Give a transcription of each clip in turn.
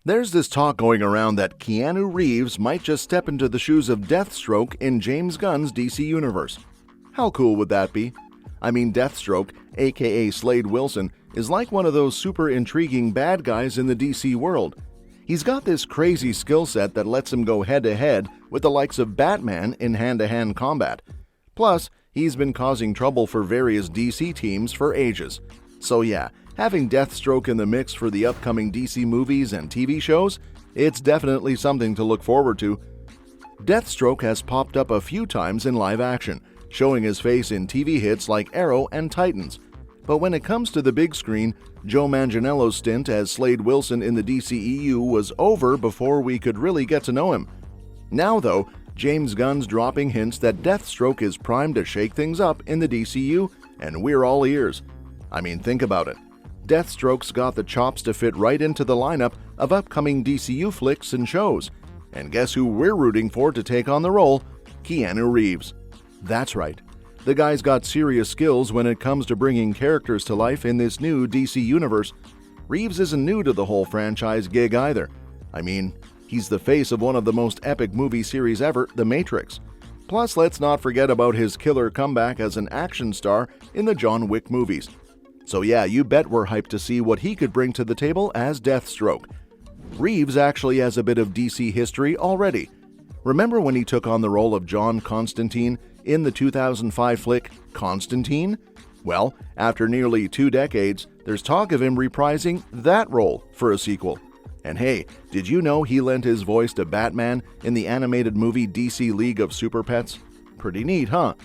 There's this talk going around that Keanu Reeves might just step into the shoes of Deathstroke in James Gunn's DC Universe. How cool would that be? I mean, Deathstroke, aka Slade Wilson, is like one of those super intriguing bad guys in the DC world. He's got this crazy skill set that lets him go head-to-head with the likes of Batman in hand-to-hand combat. Plus, he's been causing trouble for various DC teams for ages. So yeah, having Deathstroke in the mix for the upcoming DC movies and TV shows, it's definitely something to look forward to. Deathstroke has popped up a few times in live action, showing his face in TV hits like Arrow and Titans. But when it comes to the big screen, Joe Manganiello's stint as Slade Wilson in the DCEU was over before we could really get to know him. Now though, James Gunn's dropping hints that Deathstroke is primed to shake things up in the DCU, and we're all ears. I mean, think about it. Deathstroke's got the chops to fit right into the lineup of upcoming DCU flicks and shows. And guess who we're rooting for to take on the role? Keanu Reeves. That's right. The guy's got serious skills when it comes to bringing characters to life in this new DC universe. Reeves isn't new to the whole franchise gig either. I mean, he's the face of one of the most epic movie series ever, The Matrix. Plus, let's not forget about his killer comeback as an action star in the John Wick movies. So yeah, you bet we're hyped to see what he could bring to the table as Deathstroke. Reeves actually has a bit of DC history already. Remember when he took on the role of John Constantine in the 2005 flick Constantine? Well, after nearly 2 decades, there's talk of him reprising that role for a sequel. And hey, did you know he lent his voice to Batman in the animated movie DC League of Super Pets? Pretty neat, huh?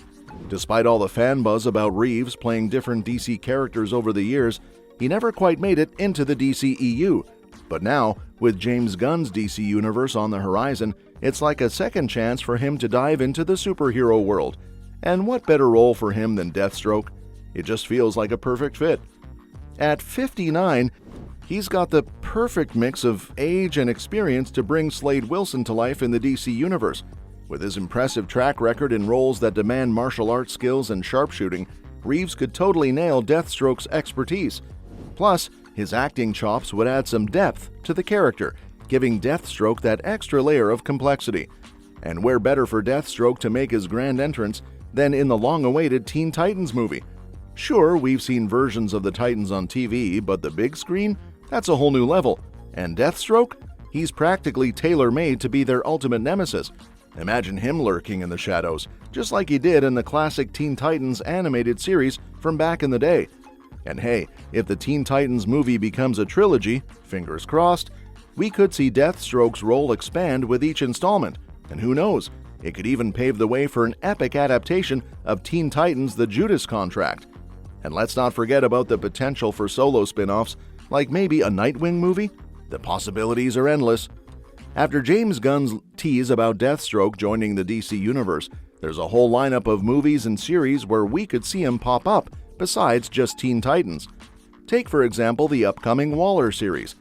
Despite all the fan buzz about Reeves playing different DC characters over the years, he never quite made it into the DCEU. But now, with James Gunn's DC universe on the horizon, it's like a second chance for him to dive into the superhero world. And what better role for him than Deathstroke? It just feels like a perfect fit. At 59, he's got the perfect mix of age and experience to bring Slade Wilson to life in the DC universe. With his impressive track record in roles that demand martial arts skills and sharpshooting, Reeves could totally nail Deathstroke's expertise. Plus, his acting chops would add some depth to the character, giving Deathstroke that extra layer of complexity. And where better for Deathstroke to make his grand entrance than in the long-awaited Teen Titans movie? Sure, we've seen versions of the Titans on TV, but the big screen? That's a whole new level. And Deathstroke? He's practically tailor-made to be their ultimate nemesis. Imagine him lurking in the shadows, just like he did in the classic Teen Titans animated series from back in the day. And hey, if the Teen Titans movie becomes a trilogy, fingers crossed, we could see Deathstroke's role expand with each installment. And who knows, it could even pave the way for an epic adaptation of Teen Titans: The Judas Contract. And let's not forget about the potential for solo spin-offs, like maybe a Nightwing movie. The possibilities are endless. After James Gunn's tease about Deathstroke joining the DC universe, there's a whole lineup of movies and series where we could see him pop up, besides just Teen Titans. Take for example the upcoming Waller series.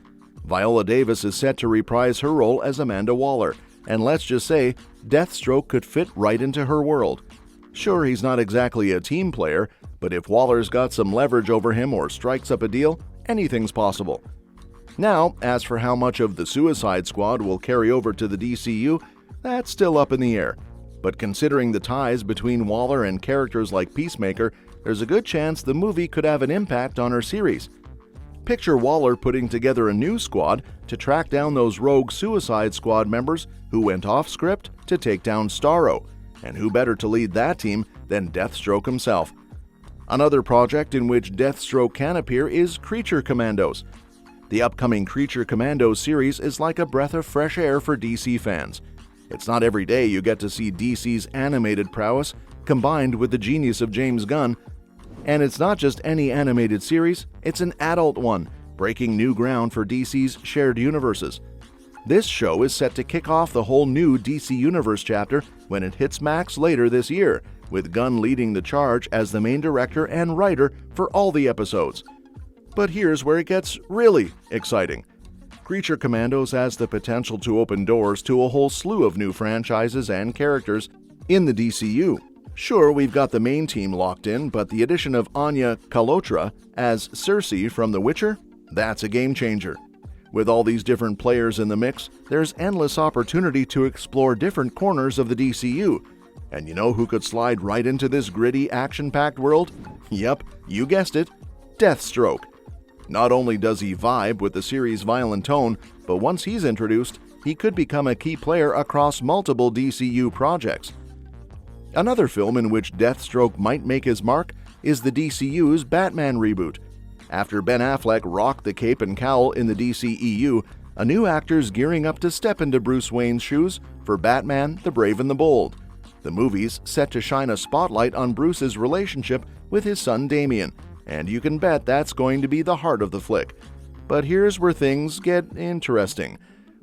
Viola Davis is set to reprise her role as Amanda Waller, and let's just say, Deathstroke could fit right into her world. Sure, he's not exactly a team player, but if Waller's got some leverage over him or strikes up a deal, anything's possible. Now, as for how much of the Suicide Squad will carry over to the DCU, that's still up in the air. But considering the ties between Waller and characters like Peacemaker, there's a good chance the movie could have an impact on her series. Picture Waller putting together a new squad to track down those rogue Suicide Squad members who went off script to take down Starro. And who better to lead that team than Deathstroke himself? Another project in which Deathstroke can appear is Creature Commandos. The upcoming Creature Commandos series is like a breath of fresh air for DC fans. It's not every day you get to see DC's animated prowess combined with the genius of James Gunn. And it's not just any animated series, it's an adult one, breaking new ground for DC's shared universes. This show is set to kick off the whole new DC Universe chapter when it hits Max later this year, with Gunn leading the charge as the main director and writer for all the episodes. But here's where it gets really exciting. Creature Commandos has the potential to open doors to a whole slew of new franchises and characters in the DCU. Sure, we've got the main team locked in, but the addition of Anya Chalotra as Cersei from The Witcher, that's a game changer. With all these different players in the mix, there's endless opportunity to explore different corners of the DCU. And you know who could slide right into this gritty, action-packed world? Yep, you guessed it, Deathstroke. Not only does he vibe with the series' violent tone, but once he's introduced, he could become a key player across multiple DCU projects. Another film in which Deathstroke might make his mark is the DCU's Batman reboot. After Ben Affleck rocked the cape and cowl in the DCEU, a new actor's gearing up to step into Bruce Wayne's shoes for Batman, the Brave and the Bold. The movie's set to shine a spotlight on Bruce's relationship with his son Damian, and you can bet that's going to be the heart of the flick. But here's where things get interesting.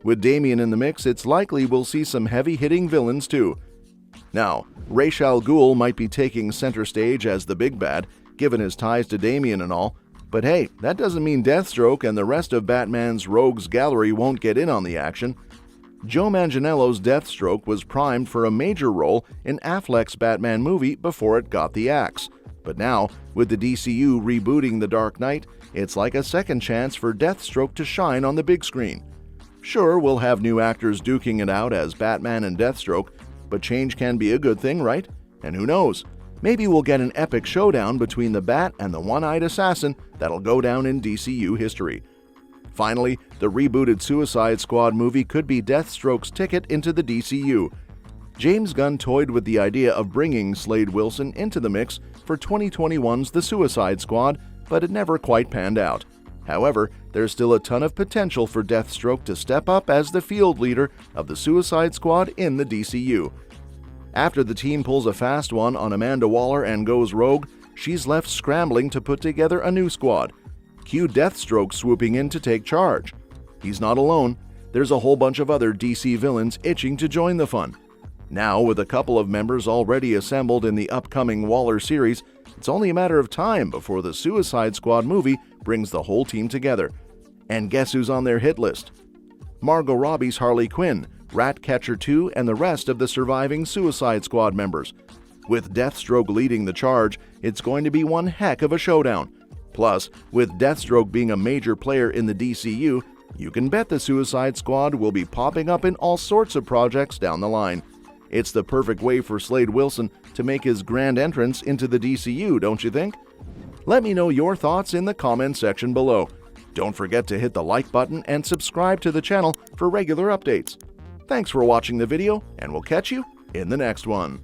With Damian in the mix, it's likely we'll see some heavy-hitting villains too. Now, Ra's al Ghul might be taking center stage as the big bad, given his ties to Damian and all, but hey, that doesn't mean Deathstroke and the rest of Batman's rogues gallery won't get in on the action. Joe Manganiello's Deathstroke was primed for a major role in Affleck's Batman movie before it got the axe. But now, with the DCU rebooting The Dark Knight, it's like a second chance for Deathstroke to shine on the big screen. Sure, we'll have new actors duking it out as Batman and Deathstroke, but change can be a good thing, right? And who knows? Maybe we'll get an epic showdown between the Bat and the One-Eyed Assassin that'll go down in DCU history. Finally, the rebooted Suicide Squad movie could be Deathstroke's ticket into the DCU. James Gunn toyed with the idea of bringing Slade Wilson into the mix for 2021's The Suicide Squad, but it never quite panned out. However, there's still a ton of potential for Deathstroke to step up as the field leader of the Suicide Squad in the DCU. After the team pulls a fast one on Amanda Waller and goes rogue, she's left scrambling to put together a new squad. Cue Deathstroke swooping in to take charge. He's not alone. There's a whole bunch of other DC villains itching to join the fun. Now, with a couple of members already assembled in the upcoming Waller series, it's only a matter of time before the Suicide Squad movie brings the whole team together. And guess who's on their hit list? Margot Robbie's Harley Quinn, Ratcatcher 2, and the rest of the surviving Suicide Squad members. With Deathstroke leading the charge, it's going to be one heck of a showdown. Plus, with Deathstroke being a major player in the DCU, you can bet the Suicide Squad will be popping up in all sorts of projects down the line. It's the perfect way for Slade Wilson to make his grand entrance into the DCU, don't you think? Let me know your thoughts in the comment section below. Don't forget to hit the like button and subscribe to the channel for regular updates. Thanks for watching the video, and we'll catch you in the next one.